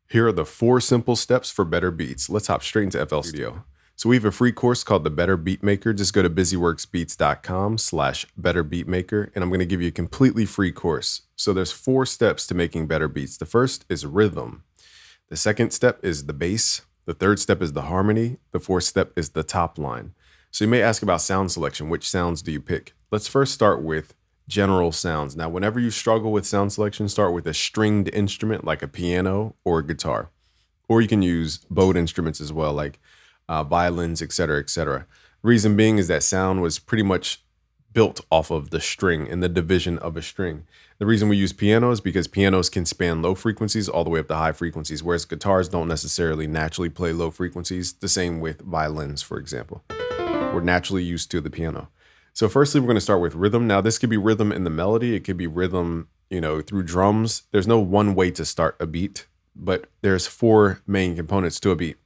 Here are the 4 simple steps for better beats. Let's hop straight into FL Studio. So we have a free course called the Better Beat Maker. Just go to busyworksbeats.com/betterbeatmaker, and I'm going to give you a completely free course. So there's 4 steps to making better beats. The first is rhythm. The second step is the bass. The third step is the harmony. The fourth step is the top line. So you may ask about sound selection. Which sounds do you pick? Let's first start with general sounds. Now, whenever you struggle with sound selection, start with a stringed instrument like a piano or a guitar. Or you can use bowed instruments as well, like violins, etc., etc. Reason being is that sound was pretty much built off of the string and the division of a string. The reason we use piano is because pianos can span low frequencies all the way up to high frequencies, whereas guitars don't necessarily naturally play low frequencies. The same with violins, for example. We're naturally used to the piano. So firstly, we're going to start with rhythm. Now, this could be rhythm in the melody. It could be rhythm, through drums. There's no one way to start a beat, but there's 4 main components to a beat.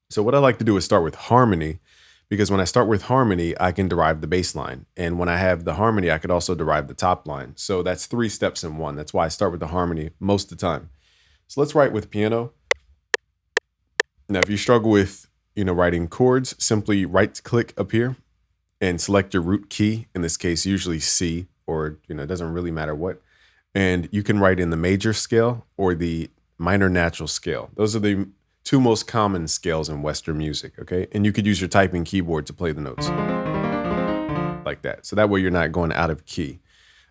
So what I like to do is start with harmony, because when I start with harmony, I can derive the bass line. And when I have the harmony, I could also derive the top line. So that's 3 steps in one. That's why I start with the harmony most of the time. So let's write with piano. Now, if you struggle with, writing chords, simply right click up here and select your root key. In this case, usually C, or, it doesn't really matter what. And you can write in the major scale or the minor natural scale. Those are the 2 most common scales in Western music, okay? And you could use your typing keyboard to play the notes like that. So that way you're not going out of key.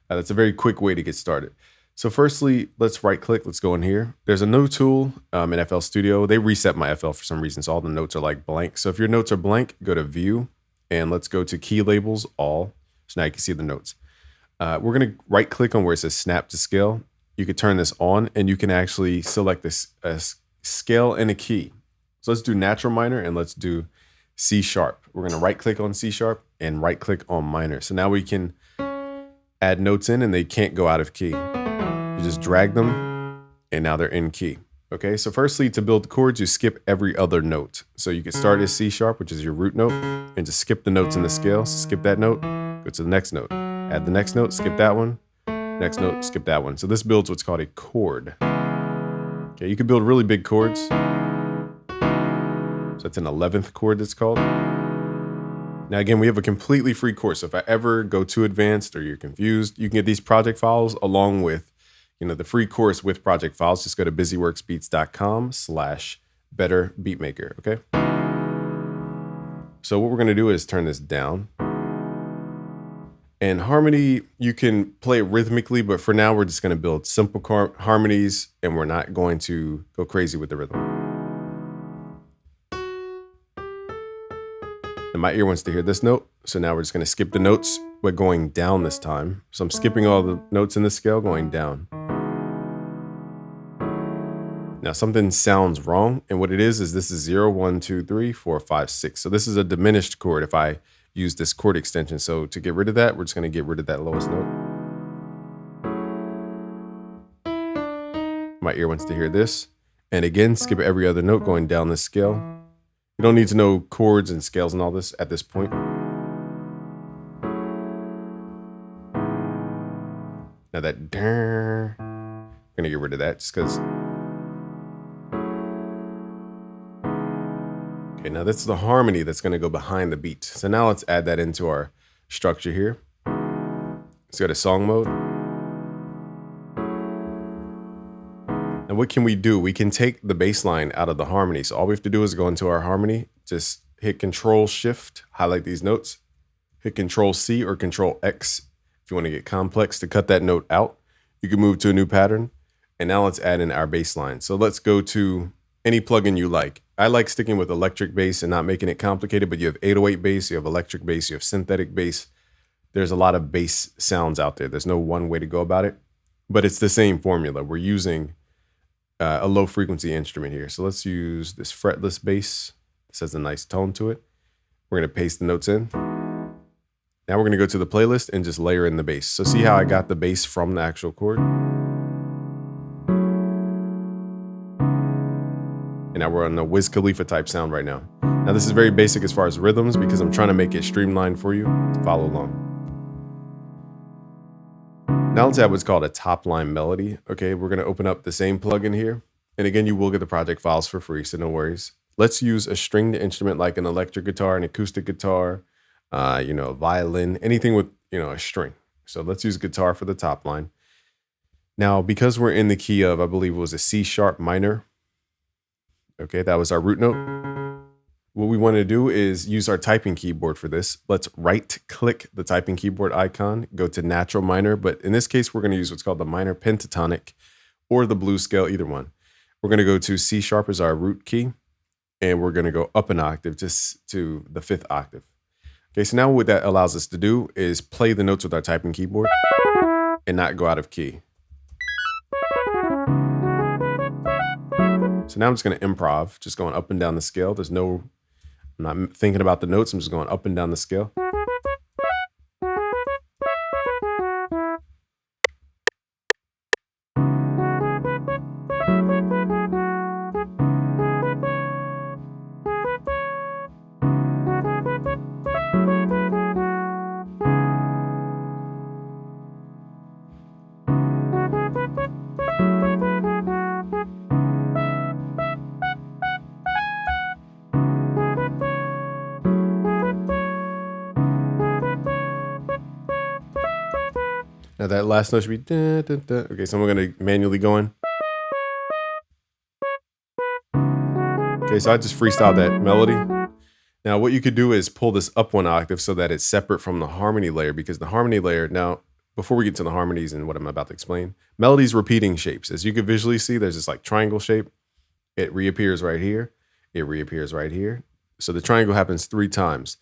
That's a very quick way to get started. So firstly, let's right click. Let's go in here. There's a note tool in FL Studio. They reset my FL for some reason, so all the notes are like blank. So if your notes are blank, go to View, and let's go to Key Labels, All. So now you can see the notes. We're going to right click on where it says Snap to Scale. You could turn this on, and you can actually select this scale and a key. So let's do natural minor, and let's do C sharp. We're going to right click on C sharp and right click on minor. So now we can add notes in, and they can't go out of key. You just drag them, and now they're in key. Okay, so firstly, to build chords, you skip every other note. So you can start as C sharp, which is your root note, and just skip the notes in the scale. So skip that note, go to the next note. Add the next note, skip that one. Next note, skip that one. So this builds what's called a chord. Okay, you can build really big chords. So that's an 11th chord that's called. Now again, we have a completely free course. So if I ever go too advanced or you're confused, you can get these project files along with the free course with project files. Just go to busyworksbeats.com/betterbeatmaker, okay? So what we're going to do is turn this down. And harmony, you can play it rhythmically, but for now, we're just going to build simple harmonies, and we're not going to go crazy with the rhythm. And my ear wants to hear this note, so now we're just going to skip the notes. We're going down this time. So I'm skipping all the notes in the scale, going down. Now something sounds wrong, and what it is this is 0, 1, 2, 3, 4, 5, 6. So this is a diminished chord if I use this chord extension. So to get rid of that, we're just going to get rid of that lowest note. My ear wants to hear this. And again, skip every other note going down this scale. You don't need to know chords and scales and all this at this point. Now that I'm going to get rid of that just because. Okay, now this is the harmony that's going to go behind the beat. So now let's add that into our structure here. Let's go to song mode. Now what can we do? We can take the bass line out of the harmony. So all we have to do is go into our harmony, just hit Control Shift, highlight these notes, hit Control C or Control X if you want to get complex to cut that note out. You can move to a new pattern. And now let's add in our bass line. So let's go to any plugin you like. I like sticking with electric bass and not making it complicated, but you have 808 bass, you have electric bass, you have synthetic bass. There's a lot of bass sounds out there. There's no one way to go about it, but it's the same formula. We're using a low frequency instrument here. So let's use this fretless bass. This has a nice tone to it. We're going to paste the notes in. Now we're going to go to the playlist and just layer in the bass. So see how I got the bass from the actual chord? And now we're on the Wiz Khalifa type sound right now. Now this is very basic as far as rhythms because I'm trying to make it streamlined for you to follow along. Now let's add what's called a top line melody. Okay, we're going to open up the same plugin here And again, you will get the project files for free, so no worries. Let's use a stringed instrument like an electric guitar, an acoustic guitar, a violin, anything with, a string. So let's use guitar for the top line. Now, because we're in the key of, I believe it was a C sharp minor. Okay, that was our root note. What we want to do is use our typing keyboard for this. Let's right click the typing keyboard icon, go to natural minor, but in this case, we're going to use what's called the minor pentatonic or the blues scale, either one. We're going to go to C sharp as our root key, and we're going to go up an octave to the 5th octave. Okay, so now what that allows us to do is play the notes with our typing keyboard and not go out of key. So now I'm just going to improv, just going up and down the scale. I'm not thinking about the notes. I'm just going up and down the scale. Now that last note should be da, da, da. Okay, so I'm going to manually go in. Okay, so I just freestyled that melody. Now what you could do is pull this up 1 octave so that it's separate from the harmony layer, because the harmony layer, now before we get to the harmonies and what I'm about to explain, melody's repeating shapes. As you can visually see, there's this like triangle shape. It reappears right here. It reappears right here. So the triangle happens 3 times.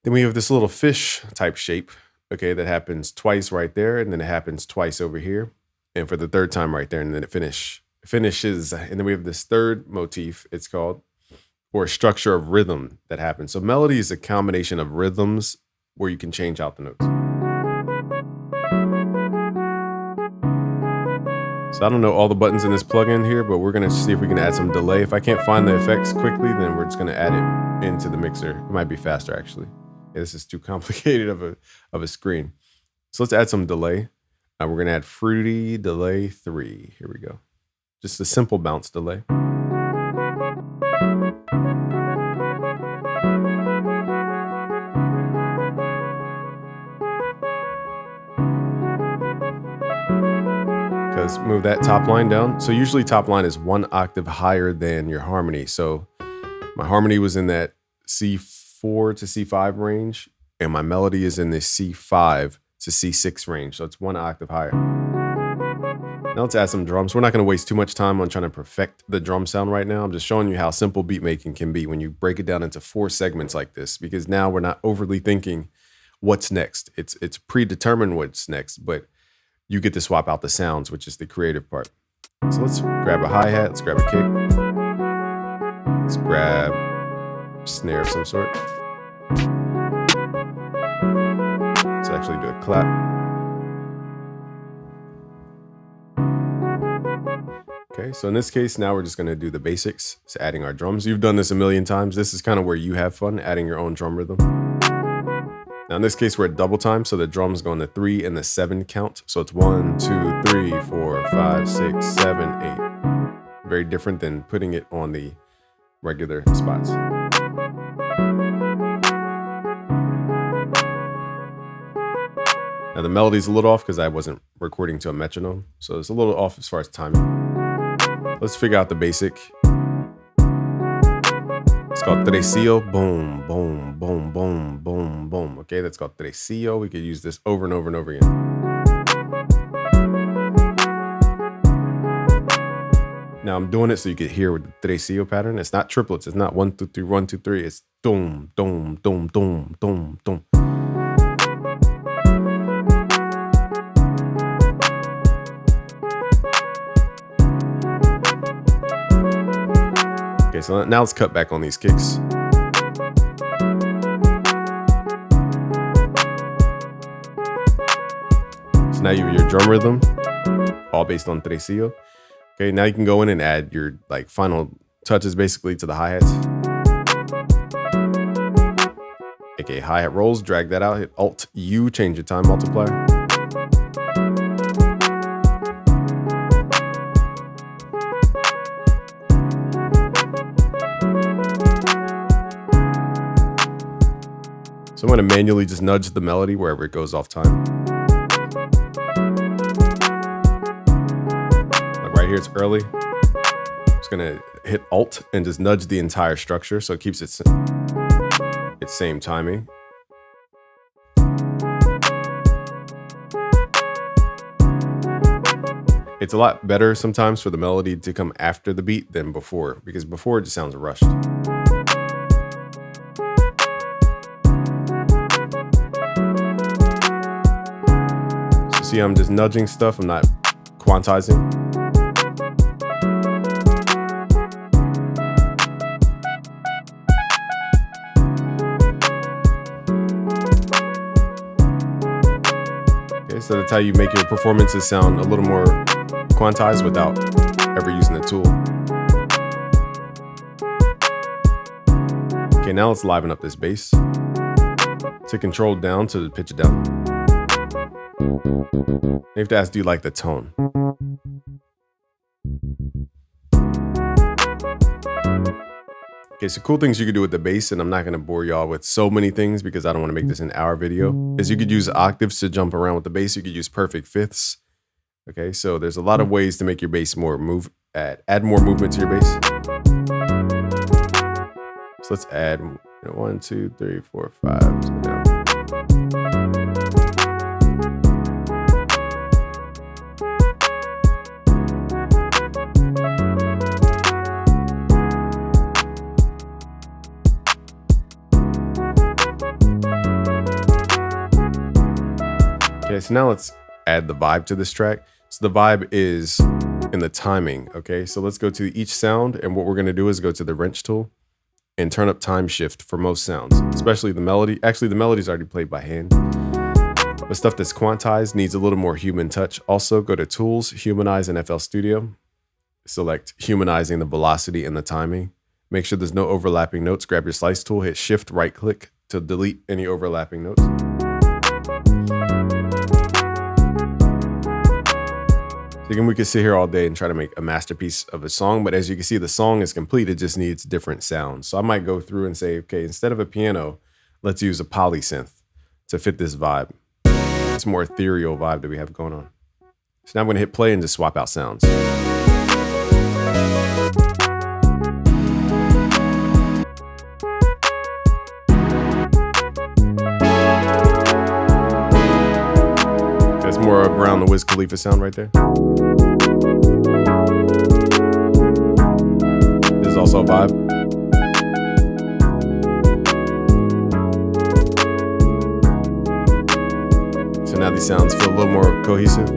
Then we have this little fish type shape, okay, that happens twice right there, and then it happens twice over here, and for the 3rd time right there, and then it finishes. And then we have this 3rd motif, it's called, or a structure of rhythm that happens. So melody is a combination of rhythms where you can change out the notes. So I don't know all the buttons in this plugin here, but we're gonna see if we can add some delay. If I can't find the effects quickly, then we're just gonna add it into the mixer. It might be faster actually. Yeah, this is too complicated of a screen. So let's add some delay. We're gonna add Fruity Delay 3. Here we go. Just a simple bounce delay. Because move that top line down. So usually top line is 1 octave higher than your harmony. So my harmony was in that C4 to C5 range, and my melody is in the C5 to C6 range. So it's 1 octave higher. Now let's add some drums. We're not going to waste too much time on trying to perfect the drum sound right now. I'm just showing you how simple beat making can be when you break it down into 4 segments like this, because now we're not overly thinking what's next. It's predetermined what's next, but you get to swap out the sounds, which is the creative part. So let's grab a hi-hat, let's grab a kick. Let's grab a snare of some sort. Let's actually do a clap. Okay, so in this case, now we're just gonna do the basics. So adding our drums. You've done this a million times. This is kind of where you have fun, adding your own drum rhythm. Now in this case, we're at double time, so the drums go on the 3 and the 7 count. So it's 1, 2, 3, 4, 5, 6, 7, 8. Very different than putting it on the regular spots. Now the melody's a little off because I wasn't recording to a metronome, so it's a little off as far as timing. Let's figure out the basic. It's called tresillo. Boom, boom, boom, boom, boom, boom. Okay, that's called tresillo. We could use this over and over and over again. Now I'm doing it so you can hear with the tresillo pattern. It's not triplets. It's not 1, 2, 3, 1, 2, 3. It's dum, dum, dum, dum, dum, dum. Okay, so now let's cut back on these kicks. So now you have your drum rhythm, all based on tresillo. Okay, now you can go in and add your like final touches basically to the hi-hats. Okay, hi-hat rolls, drag that out, hit Alt-U, change your time multiplier. I'm going to manually just nudge the melody wherever it goes off time. Like right here, it's early. I'm just going to hit Alt and just nudge the entire structure so it keeps its same timing. It's a lot better sometimes for the melody to come after the beat than before, because before it just sounds rushed. So see, I'm just nudging stuff, I'm not quantizing. Okay, so that's how you make your performances sound a little more quantized without ever using the tool. Okay, now let's liven up this bass. To control down to pitch it down. You have to ask, do you like the tone? Okay, so cool things you could do with the bass, and I'm not gonna bore y'all with so many things because I don't wanna make this an hour video, is you could use octaves to jump around with the bass. You could use perfect fifths. Okay, so there's a lot of ways to make your bass more add more movement to your bass. So let's add 1, 2, 3, 4, 5. Let's go down. Okay, so now let's add the vibe to this track. So the vibe is in the timing, okay? So let's go to each sound, and what we're gonna do is go to the wrench tool and turn up time shift for most sounds, especially the melody. Actually, the melody's already played by hand. But stuff that's quantized needs a little more human touch. Also, go to Tools, Humanize in FL Studio. Select humanizing the velocity and the timing. Make sure there's no overlapping notes. Grab your slice tool, hit Shift, right click to delete any overlapping notes. So again, we could sit here all day and try to make a masterpiece of a song, but as you can see, the song is complete. It just needs different sounds. So I might go through and say, okay, instead of a piano, let's use a polysynth to fit this vibe. It's more ethereal vibe that we have going on. So now I'm gonna hit play and just swap out sounds. That's more around the Wiz Khalifa sound right there. This is also a vibe. So now these sounds feel a little more cohesive.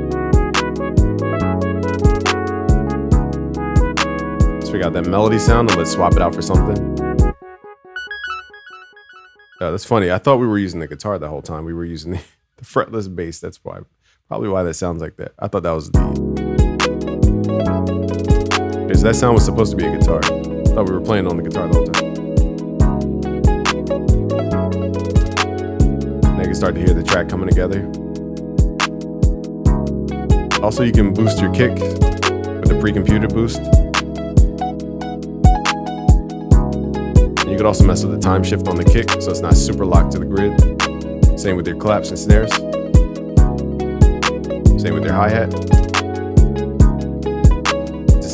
Let's figure out that melody sound and let's swap it out for something. That's funny. I thought we were using the guitar the whole time. We were using the fretless bass. That's probably why that sounds like that. I thought that was the... Okay, so that sound was supposed to be a guitar. I thought we were playing on the guitar the whole time. Now you can start to hear the track coming together. Also, you can boost your kick with a pre-computed boost. And you could also mess with the time shift on the kick so it's not super locked to the grid. Same with your claps and snares. Same with your hi-hat.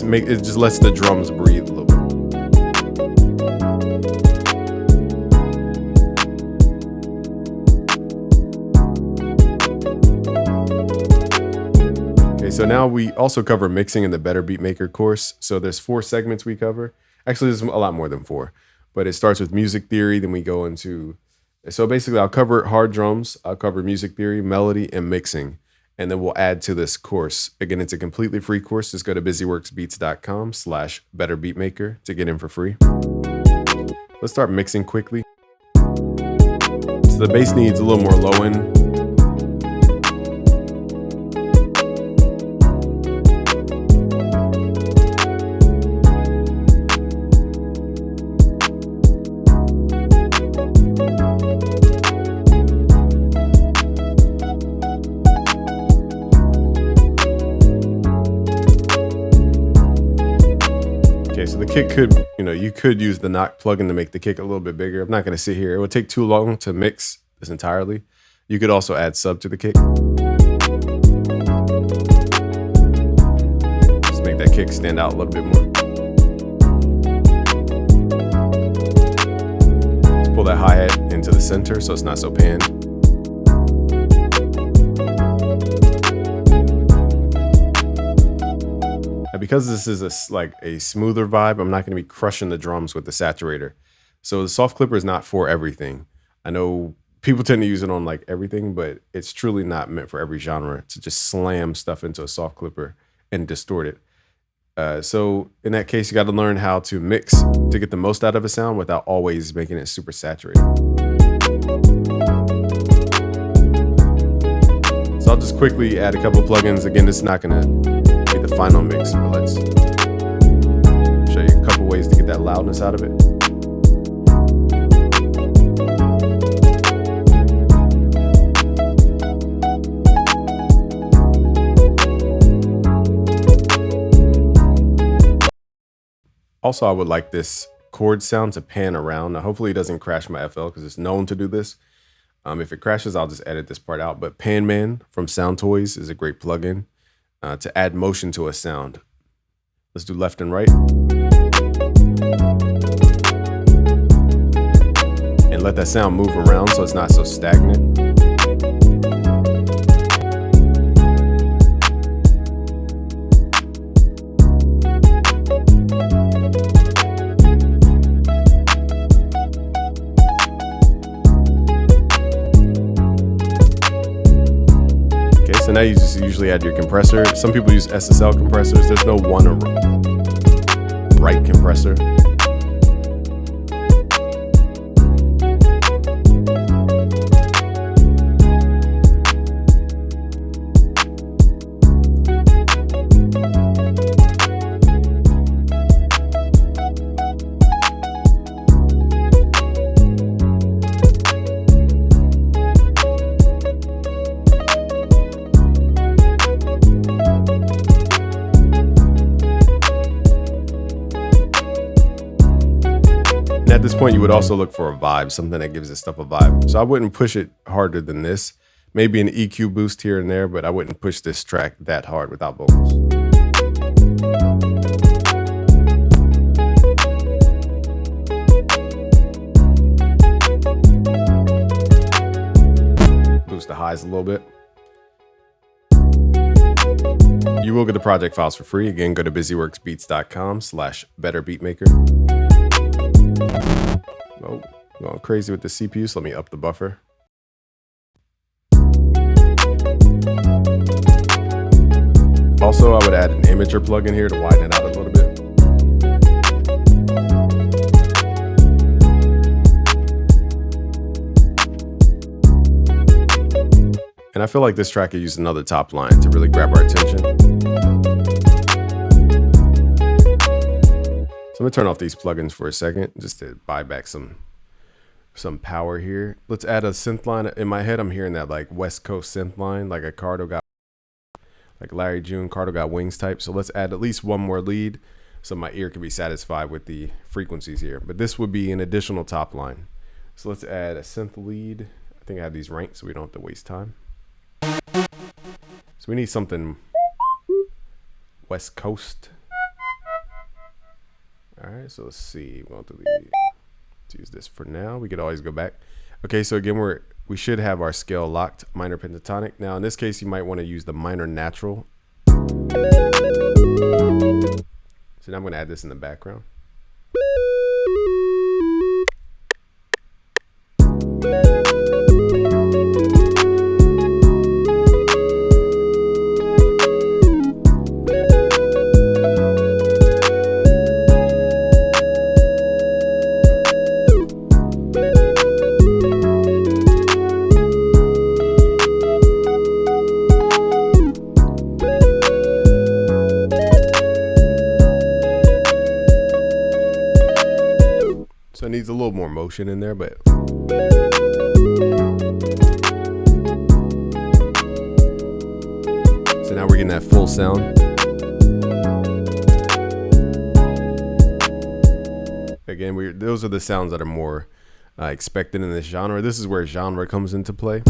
It just lets the drums breathe a little bit. Okay, so now we also cover mixing in the Better Beatmaker course. So there's 4 segments we cover. Actually, there's a lot more than 4, but it starts with music theory. Then we go into, so basically I'll cover hard drums, I'll cover music theory, melody, and mixing. And then we'll add to this course. Again, it's a completely free course. Just go to busyworksbeats.com/betterbeatmaker to get in for free. Let's start mixing quickly. So the bass needs a little more low end. So the kick could, you could use the knock plugin to make the kick a little bit bigger. I'm not going to sit here. It would take too long to mix this entirely. You could also add sub to the kick. Just make that kick stand out a little bit more. Let's pull that hi-hat into the center so it's not so panned. Now, because this is like a smoother vibe, I'm not going to be crushing the drums with the saturator. So the soft clipper is not for everything. I know people tend to use it on like everything, but it's truly not meant for every genre to just slam stuff into a soft clipper and distort it. So in that case, you got to learn how to mix to get the most out of a sound without always making it super saturated. So I'll just quickly add a couple of plugins. Again, this is not going to be the final mix, but let's show you a couple ways to get that loudness out of it. Also, I would like this chord sound to pan around. Now, hopefully it doesn't crash my FL because it's known to do this. If it crashes, I'll just edit this part out. But Pan Man from Soundtoys is a great plugin to add motion to a sound. Let's do left and right. And let that sound move around so it's not so stagnant. So now you just usually add your compressor. Some people use SSL compressors. There's no one or right compressor. At this point, you would also look for a vibe, something that gives this stuff a vibe. So I wouldn't push it harder than this. Maybe an EQ boost here and there, but I wouldn't push this track that hard without vocals. Boost the highs a little bit. You will get the project files for free. Again, go to busyworksbeats.com/betterbeatmaker. Oh, going crazy with the CPU, so let me up the buffer. Also, I would add an imager plugin here to widen it out a little bit. And I feel like this track could use another top line to really grab our attention. So I'm gonna turn off these plugins for a second just to buy back some power here. Let's add a synth line. In my head, I'm hearing that like West Coast synth line, like a Cardo got, like Larry June, Cardo got wings type. So let's add at least one more lead so my ear can be satisfied with the frequencies here. But this would be an additional top line. So let's add a synth lead. I think I have these ranked so we don't have to waste time. So we need something West Coast. All right, so let's see. We'll let's use this for now. We could always go back. Okay, so again, we should have our scale locked, minor pentatonic. Now in this case, you might want to use the minor natural. So now I'm going to add this in the background. So it needs a little more motion in there, but so now we're getting that full sound. Again, those are the sounds that are more expected in this genre. This is where genre comes into play.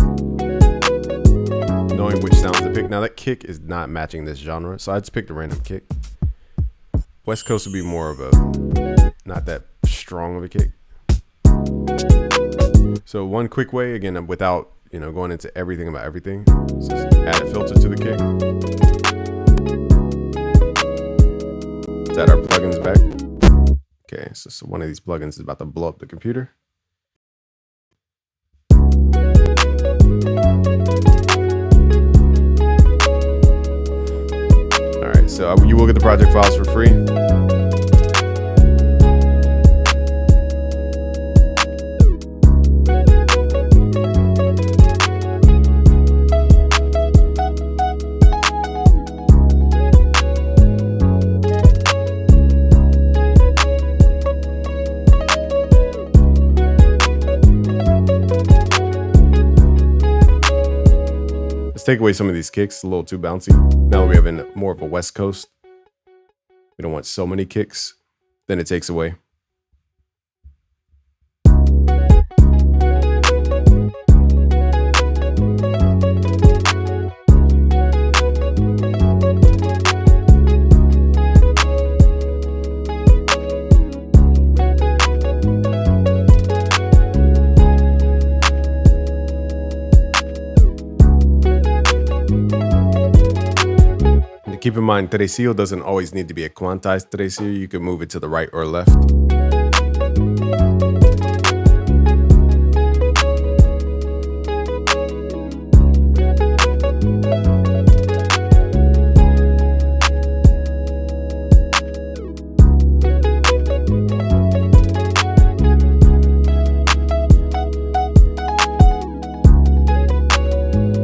Knowing which sounds to pick. Now that kick is not matching this genre, so I just picked a random kick. West Coast would be more of a, not that strong of a kick. So one quick way, again, without going into everything about everything, so just add a filter to the kick. Let's add our plugins back. Okay, so one of these plugins is about to blow up the computer. All right, so you will get the project files for free. Take away some of these kicks, a little too bouncy. Now that we have more of a West Coast, we don't want so many kicks, then it takes away. Keep in mind, tresillo doesn't always need to be a quantized tresillo. You can move it to the right or left.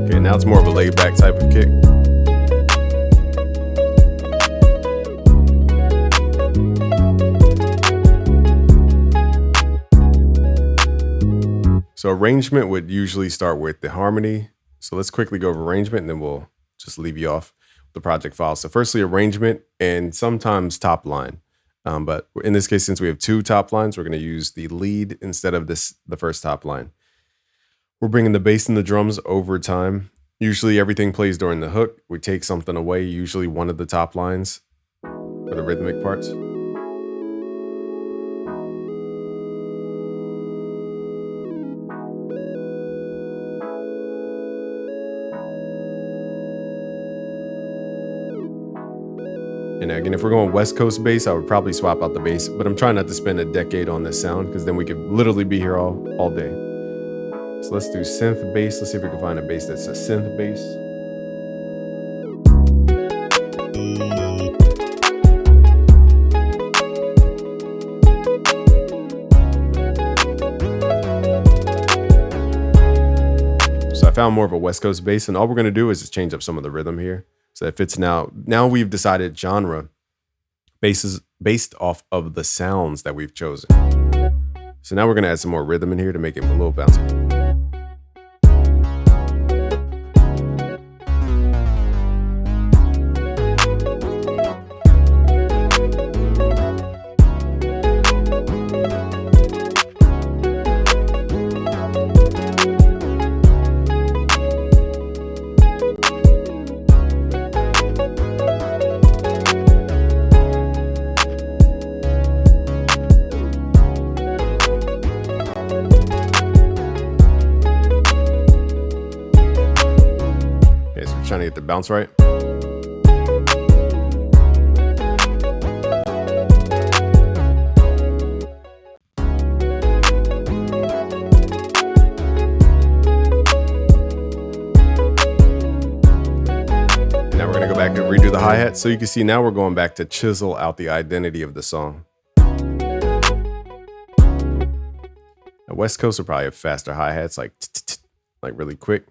Okay, now it's more of a laid back type of kick. So arrangement would usually start with the harmony. So let's quickly go over arrangement and then we'll just leave you off the project file. So firstly, arrangement and sometimes top line. But in this case, since we have two top lines, we're going to use the lead instead of the first top line. We're bringing the bass and the drums over time. Usually everything plays during the hook. We take something away, usually one of the top lines for the rhythmic parts. And again, if we're going West Coast bass, I would probably swap out the bass, but I'm trying not to spend a decade on this sound because then we could literally be here all day. So let's do synth bass. Let's see if we can find a bass that's a synth bass. So I found more of a West Coast bass, and all we're going to do is just change up some of the rhythm here. So it fits now. Now we've decided genre based off of the sounds that we've chosen. So now we're going to add some more rhythm in here to make it a little bouncy. Trying to get the bounce right. And now we're going to go back and redo the hi-hat. So you can see now we're going back to chisel out the identity of the song. Now West Coast will probably have faster hi-hats, like really quick.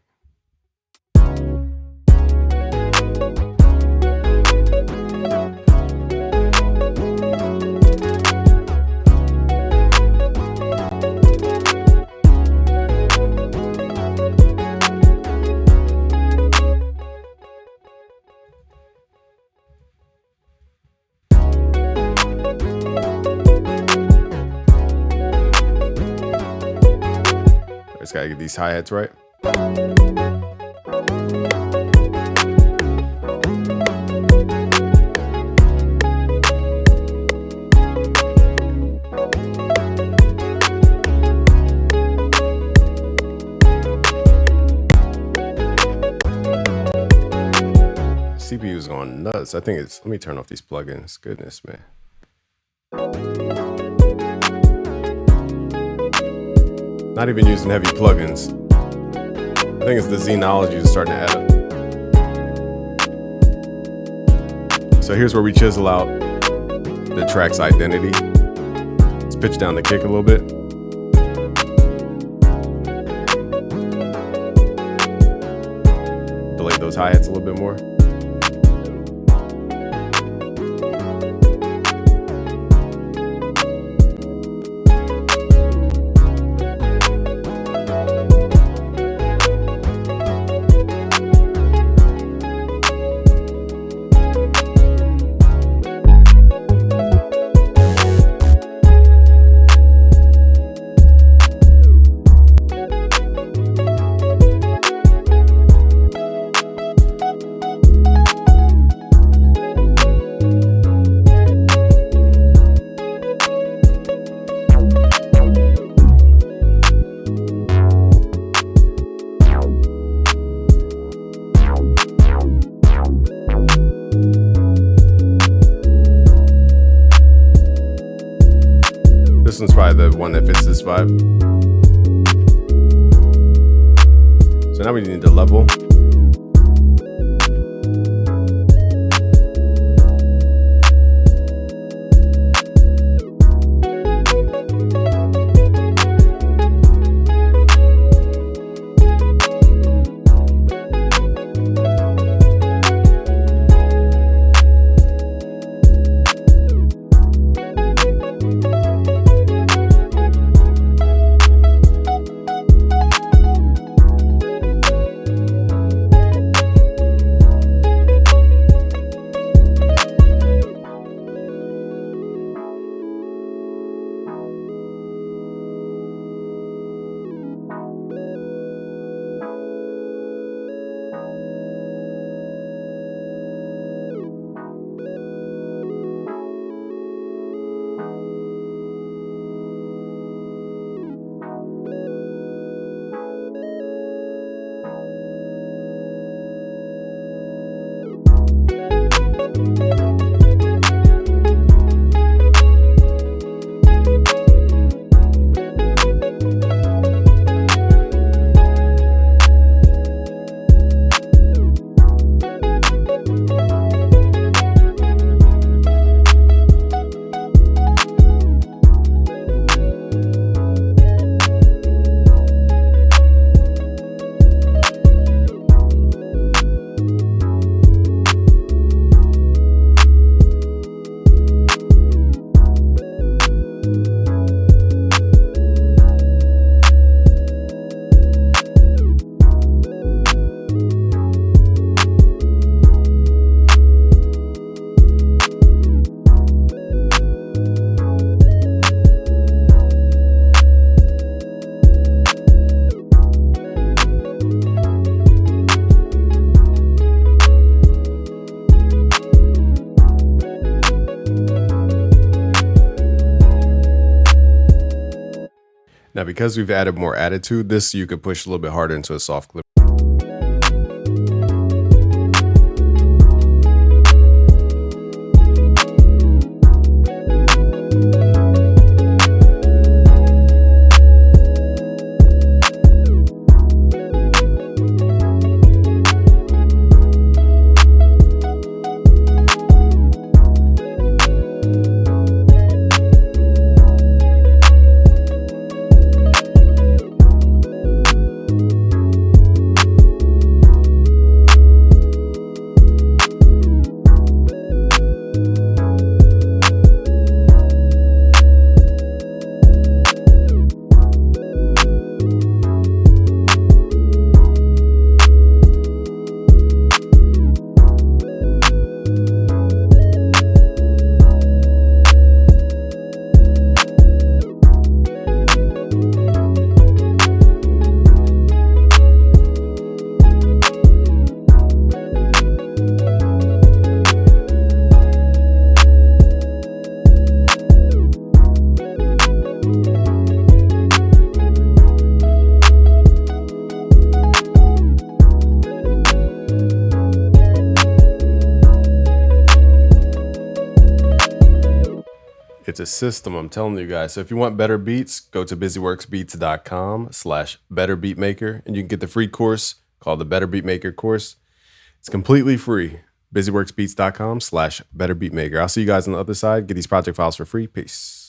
Just gotta get these hi-hats right. CPU is going nuts. I think it's, let me turn off these plugins. Goodness, man. Not even using heavy plugins. I think it's the Xenology is starting to add up. So here's where we chisel out the track's identity. Let's pitch down the kick a little bit. Delay those hi-hats a little bit more. This one's probably the one that fits this vibe. So now we need to level. Now, because we've added more attitude, this you could push a little bit harder into a soft clip. It's a system, I'm telling you guys. So if you want better beats, go to busyworksbeats.com/betterbeatmaker and you can get the free course called the Better Beat Maker course. It's completely free. busyworksbeats.com/betterbeatmaker. I'll see you guys on the other side. Get these project files for free. Peace.